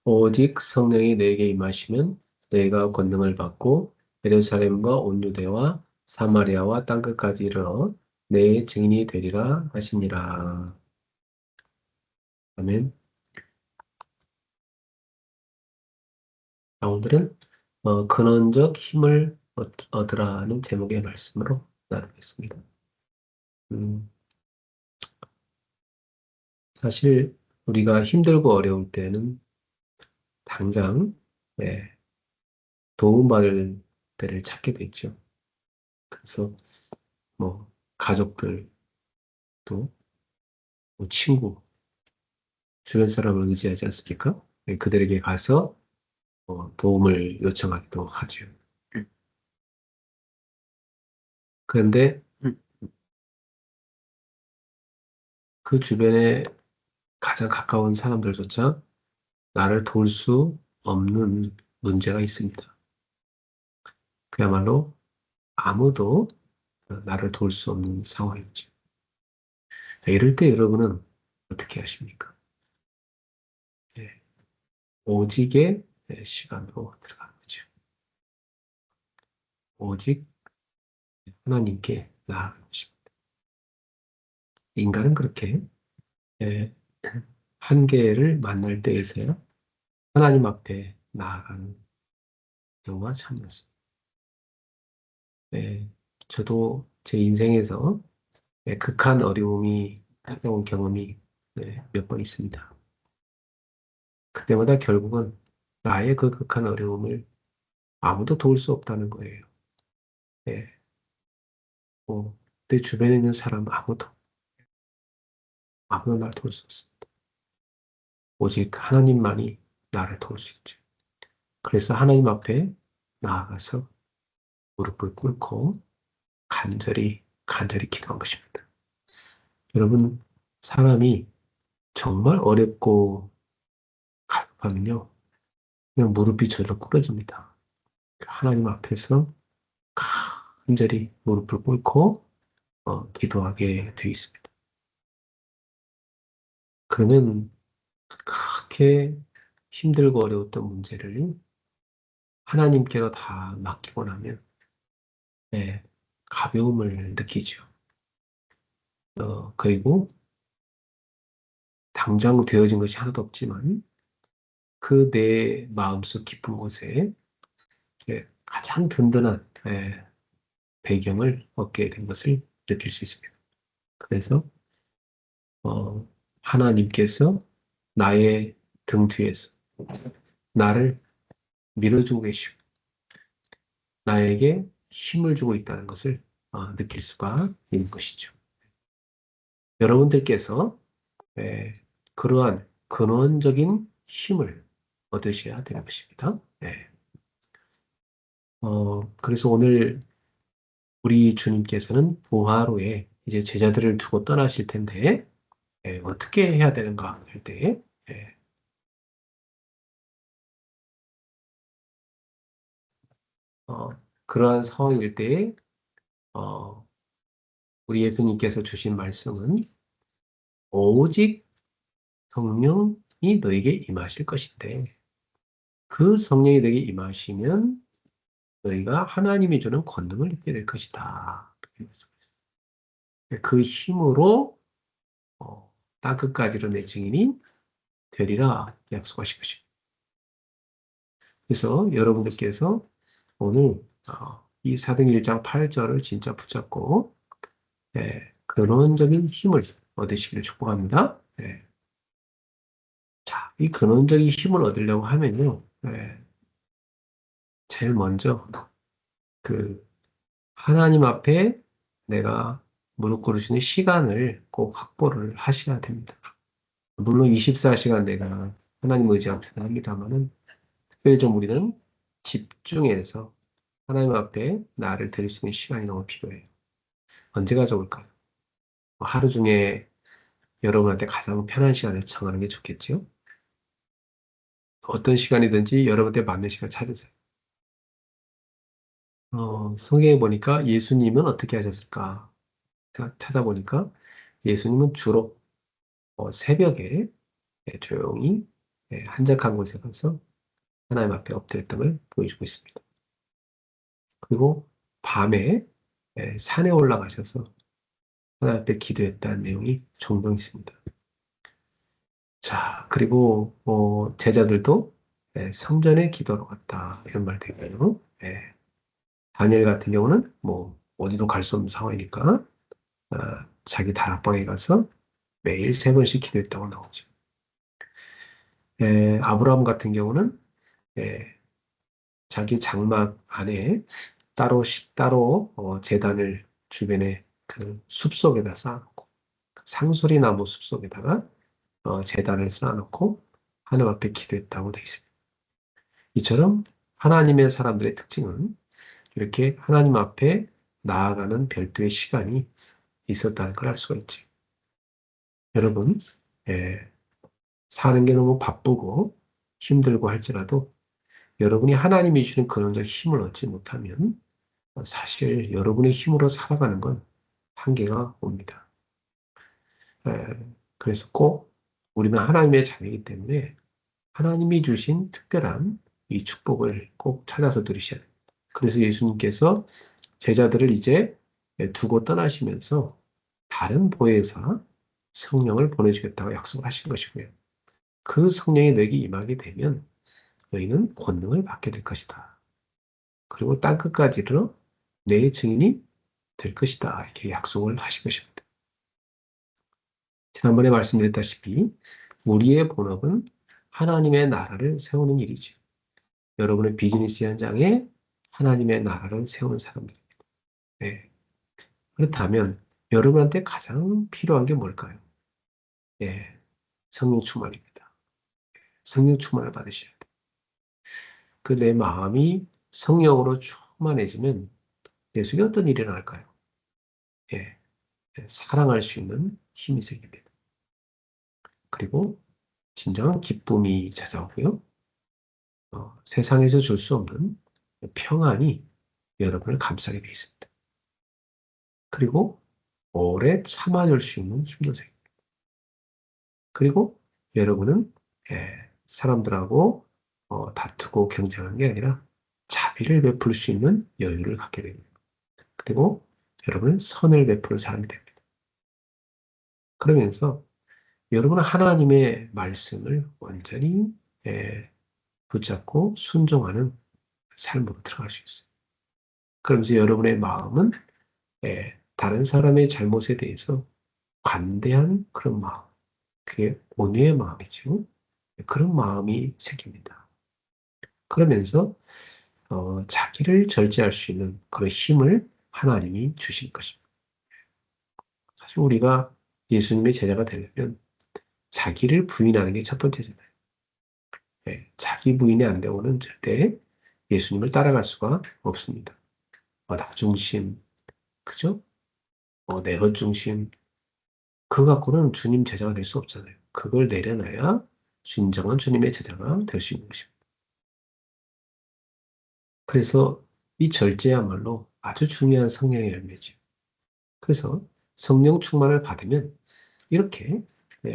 오직 성령이 너에게 임하시면 너희가 권능을 받고 예루살렘과 온 유대와 사마리아와 땅끝까지 이르러 내 증인이 되리라 하시니라. 아멘. 자, 오늘은 근원적 힘을 얻으라는 제목의 말씀으로 나누겠습니다. 음, 사실 우리가 힘들고 어려울 때는 당장 예, 도움받을 때를 찾게 되죠. 그래서 뭐 가족들 또 뭐 친구 주변 사람을 의지하지 않습니까? 예, 그들에게 가서 도움을 요청하기도 하죠. 그런데 그 주변에 가장 가까운 사람들조차 나를 도울 수 없는 문제가 있습니다. 그야말로 아무도 나를 도울 수 없는 상황이죠. 자, 이럴 때 여러분은 어떻게 하십니까? 예, 오직의 시간으로 들어가는 거죠. 오직 하나님께 나아가는 것입니다. 인간은 그렇게 예, 한계를 만날 때에서야 하나님 앞에 나아가는 경우가 참 많습니다. 예, 저도 제 인생에서 극한 어려움이 찾아온 경험이 몇 번 있습니다. 그때마다 결국은 나의 그 극한 어려움을 아무도 도울 수 없다는 거예요. 예, 내 주변에 있는 사람 아무도 나를 도울 수 없습니다. 오직 하나님만이 나를 도울 수 있죠. 그래서 하나님 앞에 나아가서 무릎을 꿇고 간절히 기도한 것입니다. 여러분, 사람이 정말 어렵고 갈급하면요, 그냥 무릎이 저절로 꿇어집니다. 하나님 앞에서 간절히 무릎을 꿇고 기도하게 되어 있습니다. 그러면 그렇게 힘들고 어려웠던 문제를 하나님께로 다 맡기고 나면 예, 가벼움을 느끼죠. 그리고 당장 되어진 것이 하나도 없지만 그 내 마음속 깊은 곳에 가장 든든한 배경을 얻게 된 것을 느낄 수 있습니다. 그래서 어, 하나님께서 나의 등 뒤에서 나를 밀어주고 계시고 나에게 힘을 주고 있다는 것을 느낄 수가 있는 것이죠. 여러분들께서 그러한 근원적인 힘을 얻으셔야 되는 것입니다. 그래서 오늘 우리 주님께서는 부활 후에 이제 제자들을 두고 떠나실 텐데 어떻게 해야 되는가 할 때, 어, 그러한 상황일 때, 어, 우리 예수님께서 주신 말씀은 오직 성령이 너에게 임하실 것인데, 그 성령이 너에게 임하시면 너희가 하나님이 주는 권능을 입게 될 것이다. 그 힘으로 땅끝까지로 내 증인이 되리라 약속하신 것입니다. 그래서 여러분들께서 오늘 이 사도행 1장 8절을 진짜 붙잡고 근원적인 힘을 얻으시기를 축복합니다. 자, 이 근원적인 힘을 얻으려고 하면요, 제일 먼저 그 하나님 앞에 내가 무릎 꿇으시는 시간을 꼭 확보를 하셔야 됩니다. 물론 24시간 내가 하나님 의지 앞에 합니다만은 특별히 좀 우리는 집중해서 하나님 앞에 나를 드릴 수 있는 시간이 너무 필요해요. 언제가 좋을까요? 하루 중에 여러분한테 가장 편한 시간을 정하는 게 좋겠죠? 어떤 시간이든지 여러분한테 맞는 시간 찾으세요. 성경에 보니까 예수님은 어떻게 하셨을까? 찾아보니까 예수님은 주로 새벽에 조용히 한적한 곳에 가서 하나님 앞에 엎드렸던 걸 보여주고 있습니다. 그리고 밤에 산에 올라가셔서 하나님 앞에 기도했다는 내용이 종종 있습니다. 자, 그리고 제자들도 성전에 기도하러 갔다 이런 말도 있고요. 다니엘 같은 경우는 뭐 어디도 갈 수 없는 상황이니까 자기 다락방에 가서 매일 3번씩 기도했다고 나오죠. 아브라함 같은 경우는 예, 자기 장막 안에 따로 제단을 주변에 그 숲속에다 쌓아놓고 상수리 나무 숲속에다가 제단을 쌓아놓고 하나님 앞에 기도했다고 되어 있습니다. 이처럼 하나님의 사람들의 특징은 이렇게 하나님 앞에 나아가는 별도의 시간이 있었다는 걸 알 수가 있죠. 여러분, 예, 사는 게 너무 바쁘고 힘들고 할지라도 여러분이 하나님이 주는 근원적 힘을 얻지 못하면 사실 여러분의 힘으로 살아가는 건 한계가 옵니다. 그래서 꼭 우리는 하나님의 자녀이기 때문에 하나님이 주신 특별한 이 축복을 꼭 찾아서 누리셔야 됩니다. 그래서 예수님께서 제자들을 이제 두고 떠나시면서 다른 보혜사 성령을 보내주겠다고 약속하신 것이고요. 그 성령이 너에게 임하게 되면 너희는 권능을 받게 될 것이다. 그리고 땅끝까지 이르러 내 증인이 될 것이다. 이렇게 약속을 하신 것입니다. 지난번에 말씀드렸다시피 우리의 본업은 하나님의 나라를 세우는 일이죠. 여러분의 비즈니스 현장에 하나님의 나라를 세우는 사람들입니다. 네. 그렇다면 여러분한테 가장 필요한 게 뭘까요? 예, 성령 충만입니다. 성령 충만을 받으셔야 돼요. 그 내 마음이 성령으로 충만해지면 내 속에 어떤 일이 일어날까요? 예, 사랑할 수 있는 힘이 생깁니다. 그리고 진정한 기쁨이 찾아오고요. 세상에서 줄 수 없는 평안이 여러분을 감싸게 되어 있습니다. 그리고 오래 참아줄 수 있는 힘도 생깁니다. 그리고 여러분은 사람들하고 다투고 경쟁하는 게 아니라 자비를 베풀 수 있는 여유를 갖게 됩니다. 그리고 여러분은 선을 베푸는 사람이 됩니다. 그러면서 여러분은 하나님의 말씀을 완전히 붙잡고 순종하는 삶으로 들어갈 수 있어요. 그러면서 여러분의 마음은 다른 사람의 잘못에 대해서 관대한 그런 마음, 그게 온유의 마음이죠. 그런 마음이 생깁니다. 그러면서 자기를 절제할 수 있는 그런 힘을 하나님이 주실 것입니다. 사실 우리가 예수님의 제자가 되려면 자기를 부인하는 게 첫 번째잖아요. 자기 부인이 안 되고는 절대 예수님을 따라갈 수가 없습니다. 나 중심, 그죠? 내 것 중심, 그거 갖고는 주님 제자가 될 수 없잖아요. 그걸 내려놔야 진정한 주님의 제자가 될 수 있는 것입니다. 그래서 이 절제야말로 아주 중요한 성령의 열매죠. 그래서 성령 충만을 받으면 이렇게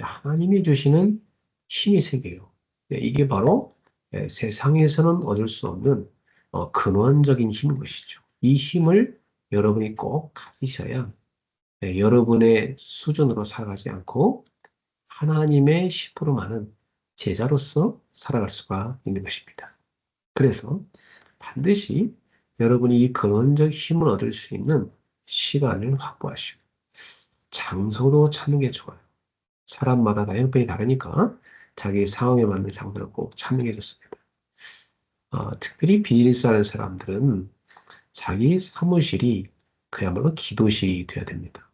하나님이 주시는 힘이 생겨요. 이게 바로 세상에서는 얻을 수 없는 근원적인 힘인 것이죠. 이 힘을 여러분이 꼭 가지셔야 여러분의 수준으로 살아가지 않고 하나님의 10% 많은 제자로서 살아갈 수가 있는 것입니다. 그래서 반드시 여러분이 이 근원적 힘을 얻을 수 있는 시간을 확보하시고 장소도 찾는 게 좋아요. 사람마다 다 형편이 다르니까 자기 상황에 맞는 장소를 꼭 찾는 게 좋습니다. 특별히 비즈니스 하는 사람들은 자기 사무실이 그야말로 기도실이 되어야 됩니다.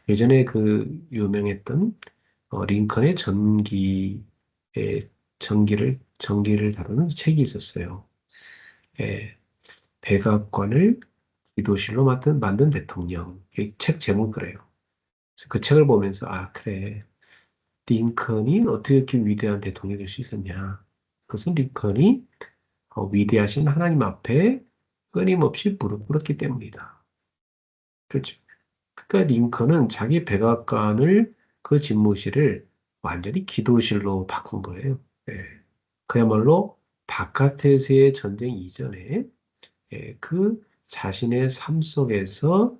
예전에 그 유명했던 링컨의 전기를 다루는 책이 있었어요. 예, 백악관을 기도실로 만든 대통령. 이 책 제목 그래요. 그래서 그 책을 보면서, 그래. 링컨이 어떻게 이렇게 위대한 대통령이 될 수 있었냐. 그것은 링컨이 위대하신 하나님 앞에 끊임없이 무릎 꿇었기 때문이다. 그렇죠. 그러니까 링컨은 자기 백악관을 그 집무실을 완전히 기도실로 바꾼 거예요. 예, 그야말로 바깥에서의 전쟁 이전에 그 자신의 삶 속에서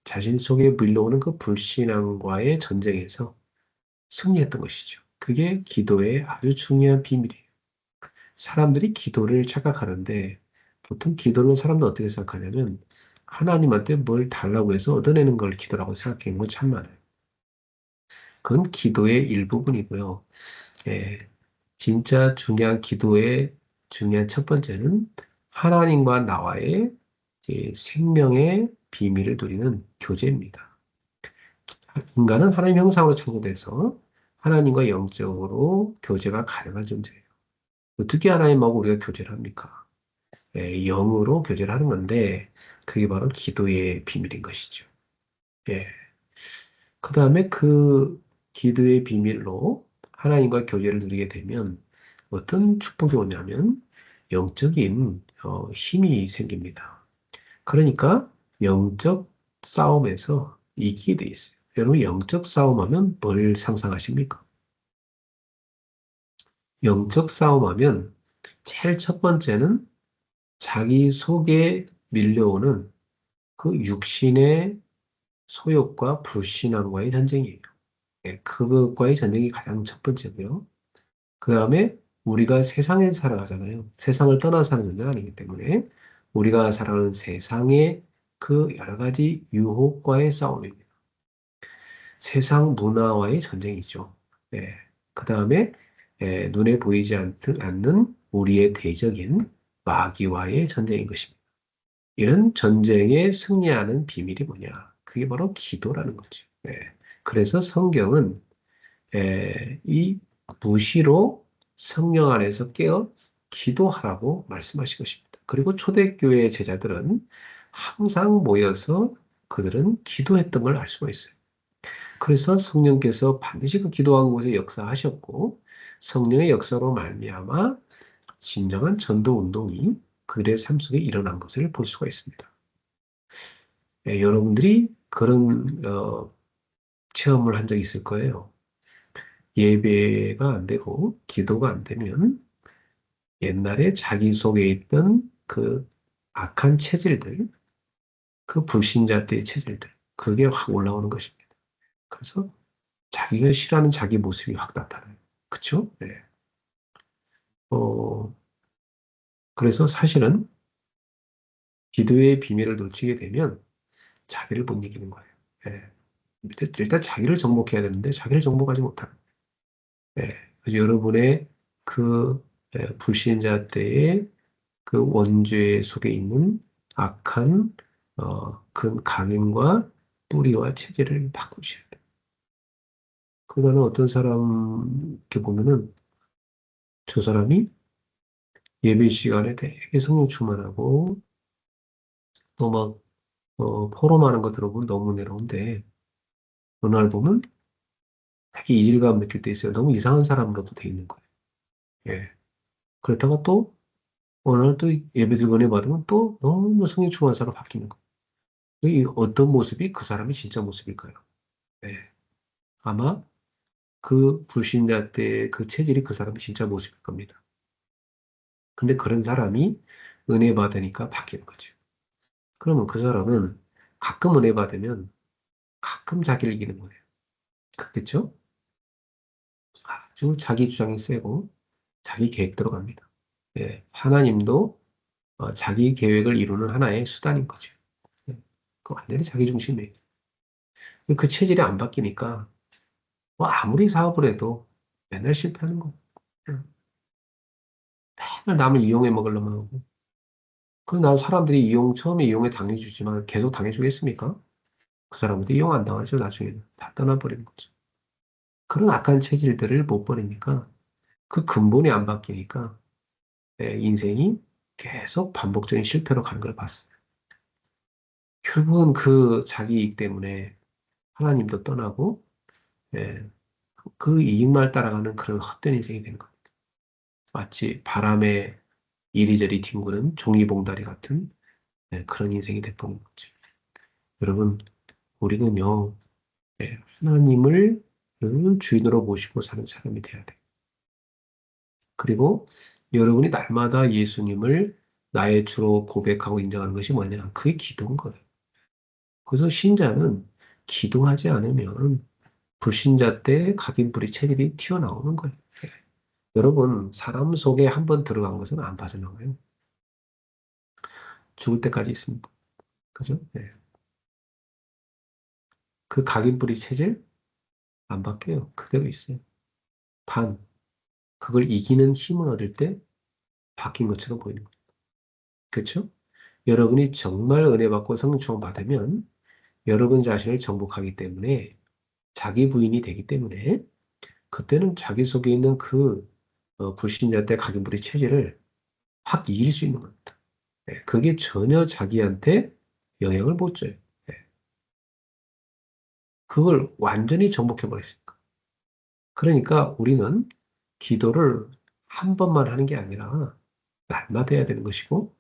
자신 속에 밀려오는 그 불신앙과의 전쟁에서 승리했던 것이죠. 그게 기도의 아주 중요한 비밀이에요. 사람들이 기도를 착각하는데 보통 기도는 사람들 어떻게 생각하냐면 하나님한테 뭘 달라고 해서 얻어내는 걸 기도라고 생각하는 건 참 많아요. 그건 기도의 일부분이고요. 예, 진짜 중요한 기도의 중요한 첫 번째는 하나님과 나와의 생명의 비밀을 누리는 교제입니다. 인간은 하나님 형상으로 창조돼서 하나님과 영적으로 교제가 가능한 존재예요. 어떻게 하나님하고 우리가 교제를 합니까? 영으로 교제를 하는 건데 그게 바로 기도의 비밀인 것이죠. 예. 그 다음에 그 기도의 비밀로 하나님과 교제를 누리게 되면 어떤 축복이 오냐면 영적인 힘이 생깁니다. 그러니까 영적 싸움에서 이기게 돼 있어요. 여러분 영적 싸움하면 뭘 상상하십니까? 영적 싸움하면 제일 첫 번째는 자기 속에 밀려오는 그 육신의 소욕과 불신앙과의 전쟁이에요. 그것과의 전쟁이 가장 첫 번째고요. 그 다음에 우리가 세상에 살아가잖아요. 세상을 떠나 사는 존재가 아니기 때문에 우리가 살아가는 세상의 그 여러 가지 유혹과의 싸움입니다. 세상 문화와의 전쟁이죠. 네. 그 다음에 눈에 보이지 않는 우리의 대적인 마귀와의 전쟁인 것입니다. 이런 전쟁에 승리하는 비밀이 뭐냐? 그게 바로 기도라는 거죠. 네. 그래서 성경은 이 무시로 성령 안에서 깨어 기도하라고 말씀하신 것입니다. 그리고 초대교회 제자들은 항상 모여서 그들은 기도했던 걸 알 수가 있어요. 그래서 성령께서 반드시 그 기도한 곳에 역사하셨고 성령의 역사로 말미암아 진정한 전도 운동이 그들의 삶 속에 일어난 것을 볼 수가 있습니다. 여러분들이 그런 체험을 한 적이 있을 거예요. 예배가 안 되고 기도가 안 되면 옛날에 자기 속에 있던 그 악한 체질들, 그 불신자 때의 체질들, 그게 확 올라오는 것입니다. 그래서 자기가 싫어하는 자기 모습이 확 나타나요. 그쵸? 네. 어, 그래서 사실은 기도의 비밀을 놓치게 되면 자기를 못 이기는 거예요. 예. 일단 자기를 정복해야 되는데 자기를 정복하지 못하는. 예. 그래서 여러분의 그 불신자 때의 그 원죄 속에 있는 악한 그 강인과 뿌리와 체질을 바꾸셔야 돼요. 그거는 어떤 사람 이렇게 보면은 저 사람이 예배 시간에 되게 성령 충만하고 또 막 포럼하는 거 들어보면 너무 내려운데 어느 날 보면 되게 이질감 느낄 때 있어요. 너무 이상한 사람으로도 돼 있는 거예요. 예. 그렇다가 또 어느 날 또 예배 들고 은혜 받으면 또 너무 성령 충만한 사람으로 바뀌는 거예요. 이 어떤 모습이 그 사람이 진짜 모습일까요? 예. 아마 그 불신자 때 그 체질이 그 사람이 진짜 모습일 겁니다. 근데 그런 사람이 은혜 받으니까 바뀌는 거죠. 그러면 그 사람은 가끔 은혜 받으면 가끔 자기를 이기는 거예요. 그렇겠죠? 아주 자기 주장이 세고 자기 계획대로 갑니다. 예, 하나님도 자기 계획을 이루는 하나의 수단인 거죠. 예, 그 완전히 자기 중심이에요. 그 체질이 안 바뀌니까 뭐 아무리 사업을 해도 맨날 실패하는 거예요. 예, 맨날 남을 이용해 먹으려면 하고. 난 사람들이 처음에 이용해 당해주지만 계속 당해주겠습니까? 그 사람한테 이용 안 당하죠, 나중에는. 다 떠나버리는 거죠. 그런 악한 체질들을 못 버리니까 그 근본이 안 바뀌니까 내 인생이 계속 반복적인 실패로 가는 걸 봤어요. 결국은 그 자기 이익 때문에 하나님도 떠나고, 예, 그 이익만 따라가는 그런 헛된 인생이 되는 겁니다. 마치 바람에 이리저리 뒹구는 종이봉다리 같은 그런 인생이 돼버린 거죠. 여러분, 우리는요, 하나님을 늘 주인으로 모시고 사는 사람이 돼야 돼. 그리고 여러분이 날마다 예수님을 나의 주로 고백하고 인정하는 것이 뭐냐? 그게 기도인 거예요. 그래서 신자는 기도하지 않으면 불신자 때 각인불이 체질이 튀어나오는 거예요. 여러분, 사람 속에 한 번 들어간 것은 안 빠져나와요. 죽을 때까지 있습니다. 그죠? 네. 그 각인불이 체질 안 바뀌어요. 그대로 있어요. 단, 그걸 이기는 힘을 얻을 때 바뀐 것처럼 보이는 거예요. 그렇죠? 여러분이 정말 은혜 받고 성령 충만 받으면 여러분 자신을 정복하기 때문에 자기 부인이 되기 때문에 그때는 자기 속에 있는 그 불신자 때 각인불의 체질을 확 이길 수 있는 겁니다. 네, 그게 전혀 자기한테 영향을 못 줘요. 네, 그걸 완전히 정복해버렸으니까. 그러니까 우리는 기도를 한 번만 하는 게 아니라 날마다 해야 되는 것이고,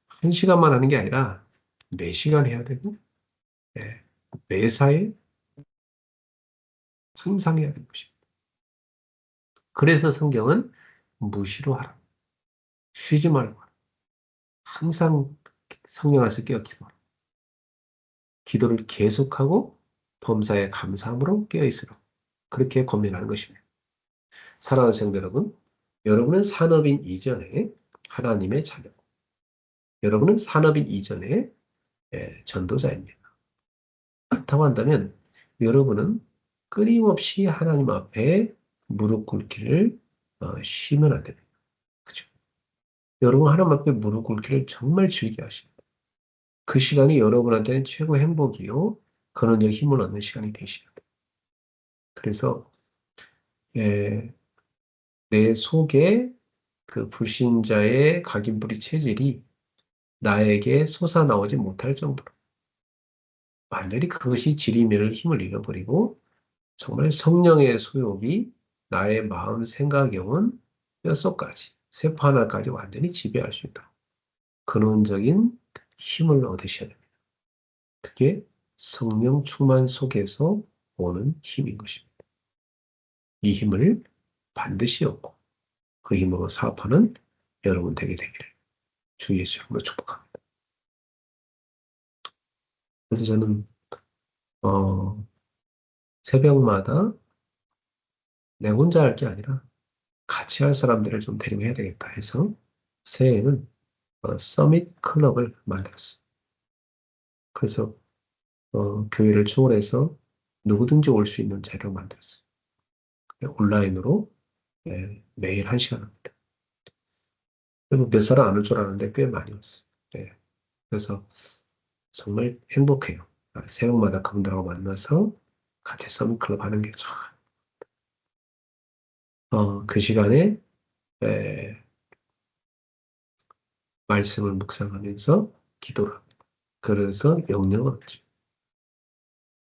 한 시간만 하는 게 아니라 매 시간 해야 되고, 네, 매사에 항상 해야 되는 것입니다. 그래서 성경은 무시로 하라. 쉬지 말고 하라. 항상 성령 안에서 깨어있기 바라. 기도를 계속하고 범사에 감사함으로 깨어있으라. 그렇게 권면하는 것입니다. 사랑하는 성도 여러분, 여러분은 산업인 이전에 하나님의 자녀, 여러분은 산업인 이전에 전도자입니다. 그렇다고 한다면 여러분은 끊임없이 하나님 앞에 무릎 꿇기를 쉬면 안 됩니다. 그죠? 여러분 하나님 앞에 무릎 꿇기를 정말 즐겨 하십니다. 그 시간이 여러분한테는 최고 행복이요. 근원적 힘을 얻는 시간이 되시니다. 그래서 예, 내 속에 그 불신자의 각인불의 체질이 나에게 솟아나오지 못할 정도로 완전히 그것이 지리멸을 힘을 잃어버리고 정말 성령의 소욕이 나의 마음, 생각, 영혼, 뼛속까지 세포 하나까지 완전히 지배할 수 있다. 근원적인 힘을 얻으셔야 됩니다. 그게 성령 충만 속에서 오는 힘인 것입니다. 이 힘을 반드시 얻고 그 힘으로 사업하는 여러분 되게 되기를 주 예수 이름으로 축복합니다. 그래서 저는 어, 새벽마다 내 혼자 할 게 아니라 같이 할 사람들을 좀 데리고 해야 되겠다 해서 새해에는 서밋 클럽을 만들었어요. 그래서 교회를 초월해서 누구든지 올 수 있는 자리를 만들었어요. 온라인으로 매일 1시간 합니다. 몇 사람 안 올 줄 알았는데 꽤 많이 왔어요. 네. 그래서 정말 행복해요. 새벽마다 그분들하고 만나서 같이 서밋 클럽 하는 게 참, 그 시간에 에, 말씀을 묵상하면서 기도를 합니다. 그래서 영령을 얻죠.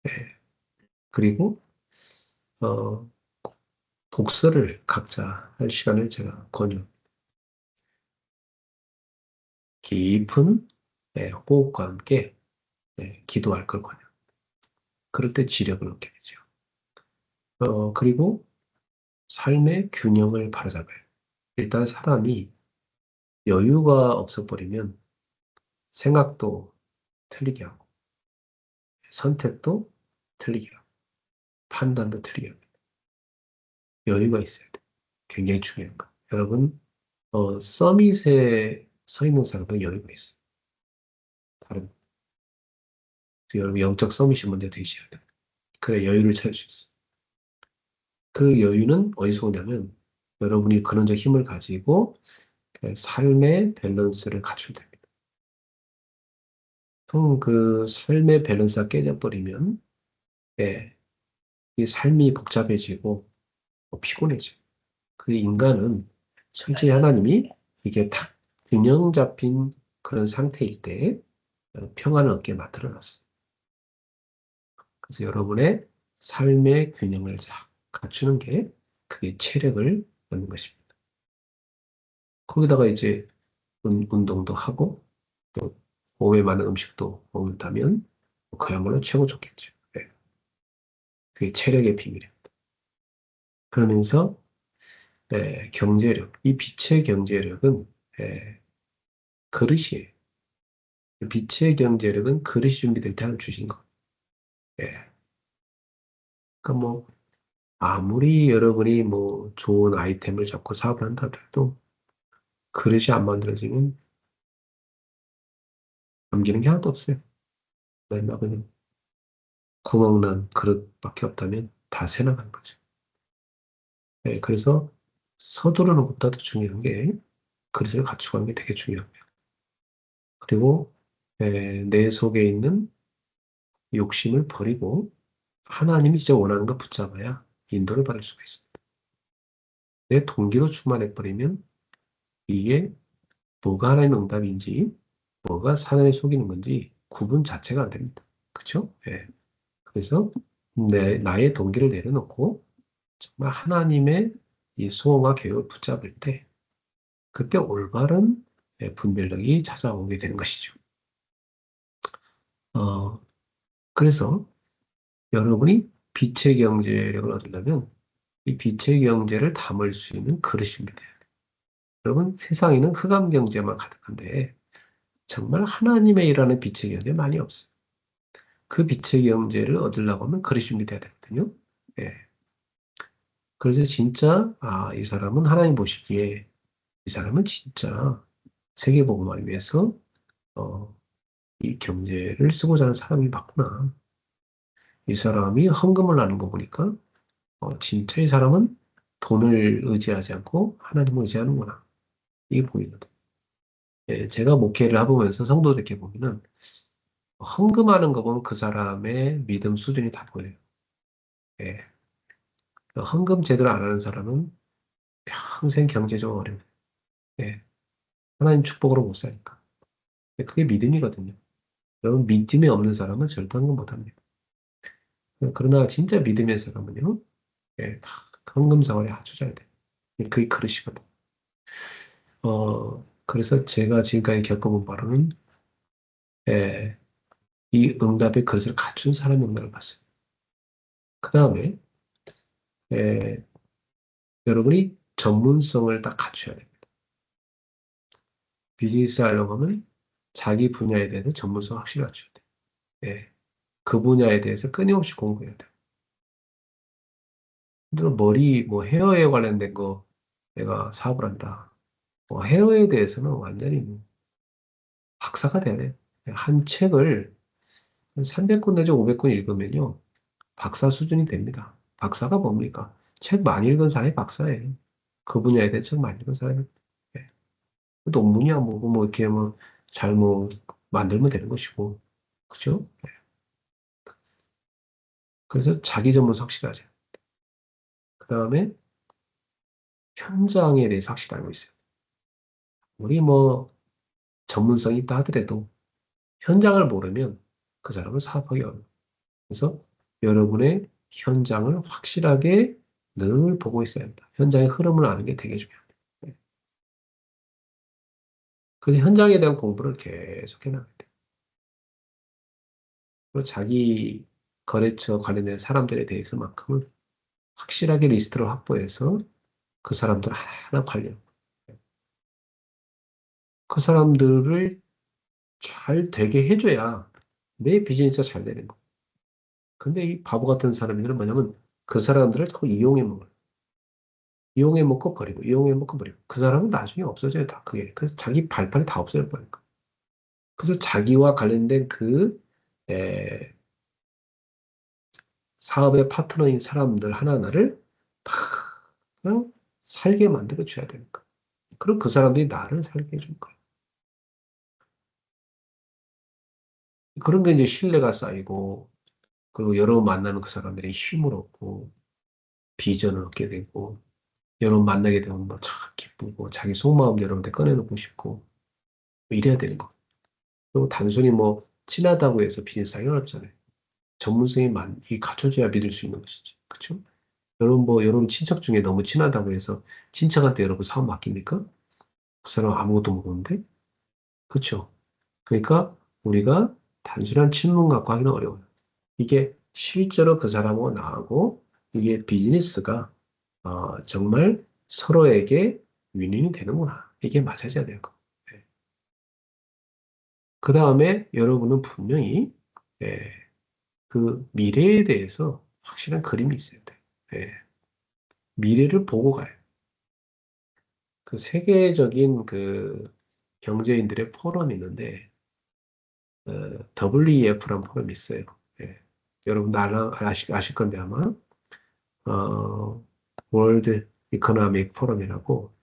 예. 그리고 어, 독서를 각자 할 시간을 제가 권유. 깊은 호흡과 함께 기도할 걸 권유. 그럴 때 지력을 얻게 되죠. 그리고 삶의 균형을 바로잡아요. 일단 사람이 여유가 없어버리면 생각도 틀리게 하고 선택도 틀리게 하고 판단도 틀리게 합니다. 여유가 있어야 돼요. 굉장히 중요한 거. 여러분 서밋에 서 있는 사람은 여유가 있어요. 다른 여러분 영적 서밋이 먼저 되셔야 돼요. 그래 여유를 찾을 수 있어요. 그 여유는 어디서 오냐면 여러분이 근원적 힘을 가지고 삶의 밸런스를 갖출 때입니다. 보통 그 삶의 밸런스가 깨져버리면 이 삶이 복잡해지고 피곤해져요. 그 인간은 철저히 하나님이 이게 딱 균형 잡힌 그런 상태일 때 평안을 얻게 만들어놨어요. 그래서 여러분의 삶의 균형을 갖추는 게 그게 체력을 얻는 것입니다. 거기다가 이제 운동도 하고 또 몸에 맞는 음식도 먹는다면 그야말로 최고 좋겠죠. 네. 그게 체력의 비밀입니다. 그러면서 경제력, 이 빛의 경제력은 그릇이에요. 빛의 경제력은 그릇이 준비될 때 하나 주신 거. 예. 그러니까 뭐 아무리 여러분이 뭐 좋은 아이템을 잡고 사업을 한다 해도 그릇이 안 만들어지면 남기는 게 하나도 없어요. 맨날 그냥 구멍난 그릇밖에 없다면 다 새나가는 거죠. 그래서 서두르는 것보다도 중요한 게 그릇을 갖추고 하는 게 되게 중요합니다. 그리고 내 속에 있는 욕심을 버리고 하나님이 진짜 원하는 거 붙잡아야 인도를 받을 수가 있습니다. 내 동기로 충만해버리면 이게 뭐가 하나님의 응답인지 뭐가 사단에 속이는 건지 구분 자체가 안 됩니다. 그렇죠? 그래서 나의 동기를 내려놓고 정말 하나님의 이 소원과 계획을 붙잡을 때 그때 올바른 분별력이 찾아오게 되는 것이죠. 어, 그래서 여러분이 빛의 경제력을 얻으려면 이 빛의 경제를 담을 수 있는 그릇이 준비돼요. 여러분, 세상에는 흑암 경제만 가득한데 정말 하나님의 일하는 빛의 경제 많이 없어요. 그 빛의 경제를 얻으려고 하면 그릇이 준비돼야 되거든요. 예. 그래서 진짜 이 사람은 하나님 보시기에 이 사람은 진짜 세계복음을 위해서 어, 이 경제를 쓰고자 하는 사람이 맞구나. 이 사람이 헌금을 하는 거 보니까 진짜 이 사람은 돈을 의지하지 않고 하나님을 의지하는구나. 이게 보이거든. 제가 목회를 해보면서 성도들께 보면은 헌금하는 거 보면 그 사람의 믿음 수준이 다 보여요. 예. 헌금 제대로 안 하는 사람은 평생 경제적으로 어려워요. 예. 하나님 축복으로 못 사니까. 그게 믿음이거든요. 여러분, 믿음이 없는 사람은 절대 헌금 못 합니다. 그러나 진짜 믿음의 사람은요, 다 헌금 생활이 아주 잘 돼요. 그게 그릇이거든. 그래서 제가 지금까지 겪어본 바로는, 예, 이 응답의 그릇을 갖춘 사람의 응답을 봤어요. 그 다음에, 여러분이 전문성을 딱 갖춰야 돼요. 비즈니스 하려고 하면 자기 분야에 대해서 전문성 확실히 갖춰야 돼요. 예, 그 분야에 대해서 끊임없이 공부해야 돼요. 근데 머리, 뭐 헤어에 관련된 거 내가 사업을 한다. 헤어에 대해서는 완전히 뭐 박사가 돼야 돼요. 한 책을 한 300권 내지 500권 읽으면요. 박사 수준이 됩니다. 박사가 뭡니까? 책 많이 읽은 사람이 박사예요. 그 분야에 대해 책 많이 읽은 사람이. 예. 논문이야 뭐 이렇게 뭐 잘 뭐 만들면 되는 것이고. 그죠? 그래서 자기 전문 확실하죠. 그 다음에 현장에 대해서 확실히 알고 있어요. 우리 뭐 전문성이 있다 하더라도 현장을 모르면 그 사람은 사업하기 어려워요. 그래서 여러분의 현장을 확실하게 늘 보고 있어야 합니다. 현장의 흐름을 아는 게 되게 중요합니다. 네. 그래서 현장에 대한 공부를 계속 해나가야 돼요. 그리고 자기 거래처 관련된 사람들에 대해서만큼은 확실하게 리스트를 확보해서 그 사람들 하나 관련, 그 사람들을 잘 되게 해줘야 내 비즈니스가 잘 되는 거예요. 근데 이 바보 같은 사람들은 뭐냐면 그 사람들을 자꾸 이용해 먹어요. 이용해 먹고 버리고, 이용해 먹고 버리고. 그 사람은 나중에 없어져요, 다 그게. 그래서 자기 발판이 다 없어져 버리니까. 그래서 자기와 관련된 에, 사업의 파트너인 사람들 하나하나를 다 그냥 살게 만들어 줘야 되니까. 그럼 그 사람들이 나를 살게 해주는 거예요. 그런 게 이제 신뢰가 쌓이고, 그리고 여러 만나는 그 사람들의 힘을 얻고, 비전을 얻게 되고, 여러분 만나게 되면 뭐 참 기쁘고, 자기 속마음 여러분한테 꺼내놓고 싶고, 뭐 이래야 되는 거. 그리고 단순히 뭐 친하다고 해서 비즈니스 하기 어렵잖아요. 전문성이 이 갖춰져야 믿을 수 있는 것이지. 그렇죠? 여러분 친척 중에 너무 친하다고 해서 친척한테 여러분 사업 맡깁니까? 그 사람 아무것도 모르는데? 그렇죠? 그러니까 우리가 단순한 친분 갖고 하기는 어려워요. 이게 실제로 그 사람하고 나하고 이게 비즈니스가 정말 서로에게 윈윈이 되는구나. 이게 맞아져야 될 거. 예. 그 다음에 여러분은 분명히 예, 그 미래에 대해서 확실한 그림이 있어야 돼. 예. 미래를 보고 가요. 그 세계적인 그 경제인들의 포럼이 있는데 WEF라는 포럼이 있어요. 예. 여러분 아실 건데 아마 어, 월드 이코노믹 포럼이라고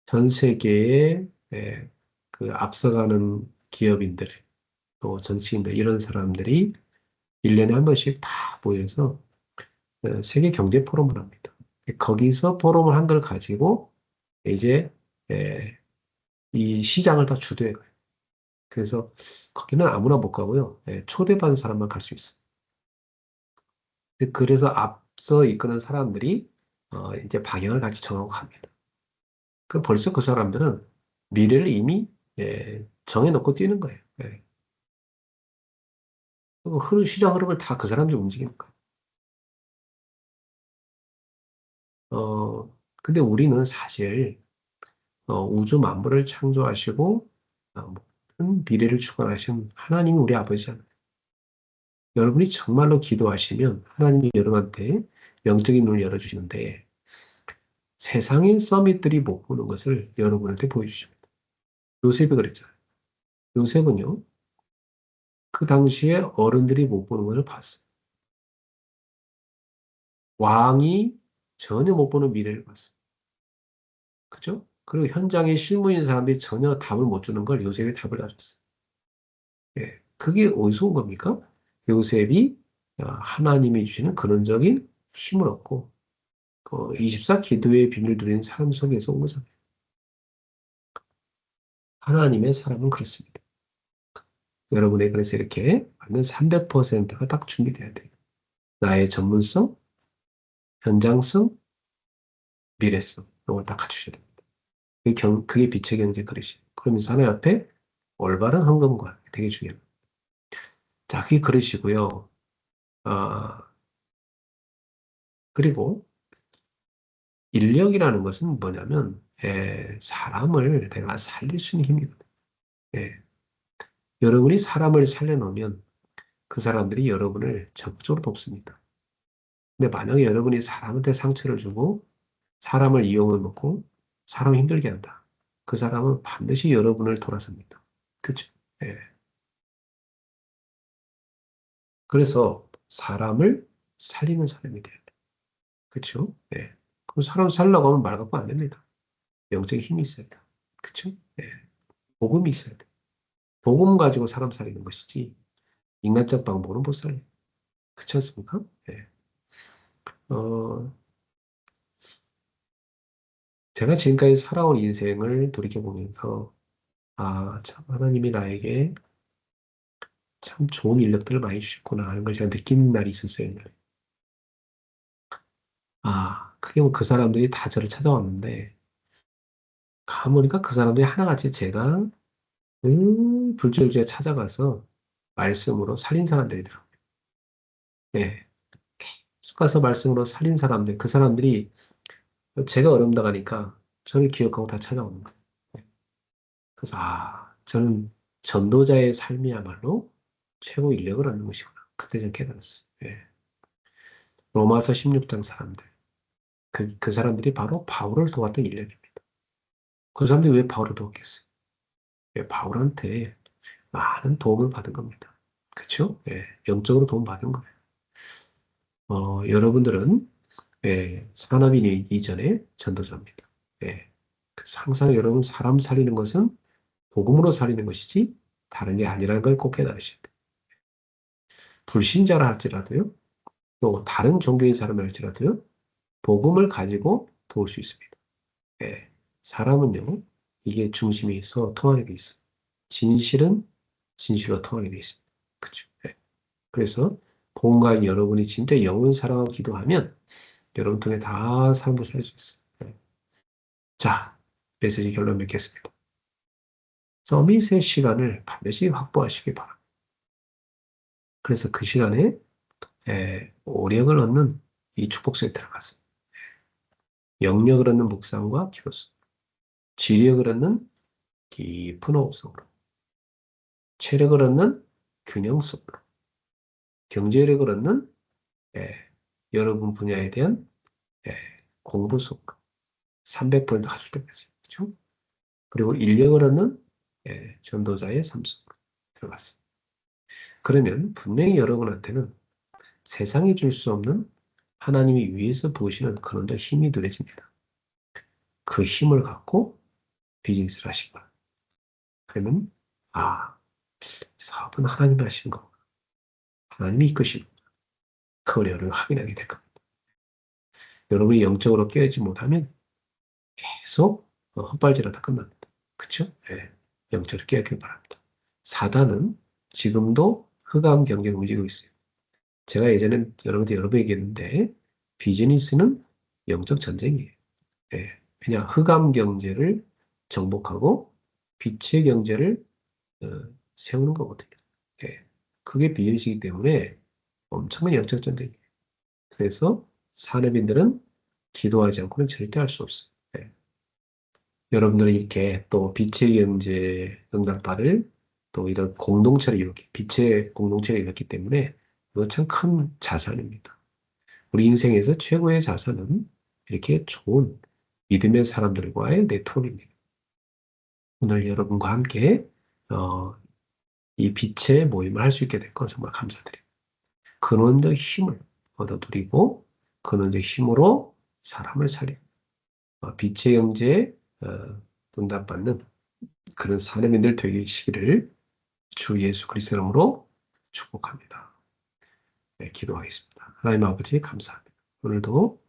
전 세계의 그 앞서가는 기업인들 또 정치인들 이런 사람들이 1년에 한 번씩 다 모여서 세계 경제 포럼을 합니다. 거기서 포럼을 한 걸 가지고 이제 에, 이 시장을 다 주도해 가요. 그래서 거기는 아무나 못 가고요. 초대받은 사람만 갈 수 있어요. 그래서 앞서 이끄는 사람들이 이제 방향을 같이 정하고 갑니다. 그 벌써 그 사람들은 미래를 이미 정해놓고 뛰는 거예요. 그 시장 흐름을 다 그 사람들이 움직이는 거예요. 근데 우리는 사실 우주 만물을 창조하시고 모든 미래를 주관하신 하나님이 우리 아버지잖아요. 여러분이 정말로 기도하시면 하나님이 여러분한테 영적인 눈을 열어주시는데 세상의 서밋들이 못 보는 것을 여러분한테 보여주십니다. 요셉이 그랬잖아요. 요셉은요, 그 당시에 어른들이 못 보는 것을 봤어요. 왕이 전혀 못 보는 미래를 봤어요. 그죠? 그리고 현장에 실무인 사람들이 전혀 답을 못 주는 걸 요셉이 답을 가졌어요. 예, 그게 어디서 온 겁니까? 요셉이 하나님이 주시는 근원적인 힘을 얻고 24 기도의 비밀 누리는 삶 속에서 온 거잖아요. 하나님의 사람은 그렇습니다. 여러분의 그래서 이렇게 완전 300%가 딱 준비돼야 돼요. 나의 전문성, 현장성, 미래성 이걸 다 갖추셔야 됩니다. 그게 빛의 경제 그릇이에요. 그러면서 하나님 앞에 올바른 헌금과 되게 중요해요. 자, 그게 그릇이고요. 아, 그리고 인력이라는 것은 뭐냐면 사람을 내가 살릴 수 있는 힘이거든요. 예, 여러분이 사람을 살려놓으면 그 사람들이 여러분을 적극적으로 돕습니다. 근데 만약에 여러분이 사람한테 상처를 주고 사람을 이용해 놓고 사람 힘들게 한다. 그 사람은 반드시 여러분을 돌아섭니다. 그렇죠? 예. 그래서 사람을 살리는 사람이 돼야 돼. 그렇죠? 예. 그럼 사람 살려고 하면 말 갖고 안 됩니다. 영적인 힘이 있어야 돼. 그렇죠? 예. 복음이 있어야 돼. 복음 가지고 사람 살리는 것이지 인간적 방법으로는 못 살려요. 그렇지 않습니까? 예. 어, 제가 지금까지 살아온 인생을 돌이켜보면서 참 하나님이 나에게 참 좋은 인력들을 많이 주셨구나 하는 걸 제가 느끼는 날이 있었어요. 옛날에. 크게 뭐 그 사람들이 다 저를 찾아왔는데 가보니까 그 사람들이 하나같이 제가 불철주야 찾아가서 말씀으로 살린 사람들이더라고요. 네. 계속 가서 말씀으로 살린 사람들, 그 사람들이 제가 어려움당하니까 저를 기억하고 다 찾아오는 거예요. 네. 그래서 저는 전도자의 삶이야말로 최고 인력을 얻는 것이구나. 그때 전 깨달았어요. 예. 로마서 16장 사람들. 그 사람들이 바로 바울을 도왔던 인력입니다. 그 사람들이 왜 바울을 도왔겠어요? 예, 바울한테 많은 도움을 받은 겁니다. 그렇죠? 예, 영적으로 도움 받은 거예요. 여러분들은 산업인 이전에 전도자입니다. 예, 그래서 항상 여러분 사람 살리는 것은 복음으로 살리는 것이지 다른 게 아니라는 걸 꼭 깨달으셔야 돼요. 불신자라 할지라도요, 또 다른 종교인 사람을 할지라도요, 복음을 가지고 도울 수 있습니다. 예, 사람은요, 이게 중심에서 통하게 돼 있어요. 진실은 진실로 통하게 돼 있습니다. 그죠? 예. 그래서 본관 여러분이 진짜 영혼 사랑하고 기도하면 여러분 통해 다 삶을 살 수 있어요. 예. 자, 메시지 결론 맺겠습니다. 서밋의 시간을 반드시 확보하시기 바랍니다. 그래서 그 시간에 오력을 얻는 이 축복 센터를 갔습니다. 영력을 얻는 묵상과 기도 속, 지력을 얻는 깊은 호흡 속으로, 체력을 얻는 균형 속으로, 경제력을 얻는 여러분 분야에 대한 예, 공부 속으로 300% 가질 때까지. 그렇죠? 그리고 인력을 얻는 전도자의 삶 속으로 들어갔습니다. 그러면 분명히 여러분한테는 세상이 줄 수 없는 하나님이 위에서 부으시는 그런 힘이 누려집니다. 그 힘을 갖고 비즈니스를 하신 거예요. 그러면 사업은 하나님이 하시는 거구나. 하나님이 이끄시는 그걸 여러분이 확인하게 될 겁니다. 여러분이 영적으로 깨어있지 못하면 계속 헛발질하다 끝납니다. 그쵸? 네. 영적으로 깨어있길 바랍니다. 사단은 지금도 흑암 경제를 움직이고 있어요. 제가 예전에 여러분한테 여러 번 얘기했는데 비즈니스는 영적 전쟁이에요. 예. 그냥 흑암 경제를 정복하고 빛의 경제를 어, 세우는 거거든요. 예. 그게 비즈니스이기 때문에 엄청난 영적 전쟁이에요. 그래서 산업인들은 기도하지 않고는 절대 할 수 없어요. 예. 여러분들이 이렇게 또 빛의 경제 응답받을 또 이런 공동체를 이렇게 빛의 공동체를 이뤘기 때문에 이거 참 큰 자산입니다. 우리 인생에서 최고의 자산은 이렇게 좋은 믿음의 사람들과의 네트워크입니다. 오늘 여러분과 함께 어, 이 빛의 모임을 할 수 있게 된 건 정말 감사드립니다. 근원적 힘을 얻어 누리고 근원적 힘으로 사람을 살리고 빛의 경제에 응답받는 그런 사람인들 되시기를 주 예수 그리스도 이름으로 축복합니다. 네, 기도하겠습니다. 하나님 아버지 감사합니다. 오늘도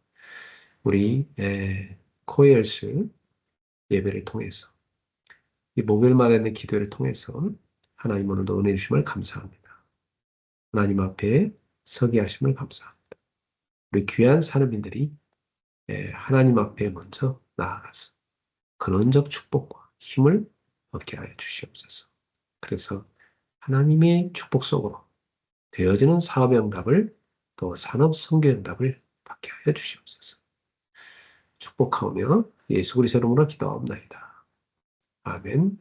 우리 코엘스 예배를 통해서 이 목요일마다 있는 기도를 통해서 하나님 오늘도 은혜 주심을 감사합니다. 하나님 앞에 서게 하심을 감사합니다. 우리 귀한 산업인들이 하나님 앞에 먼저 나아가서 근원적 축복과 힘을 얻게 하여 주시옵소서. 그래서 하나님의 축복 속으로 되어지는 사업의 응답을 또 산업 선교 응답을 받게 하여 주시옵소서. 축복하오며 예수 그리스도 이름으로 기도하옵나이다. 아멘.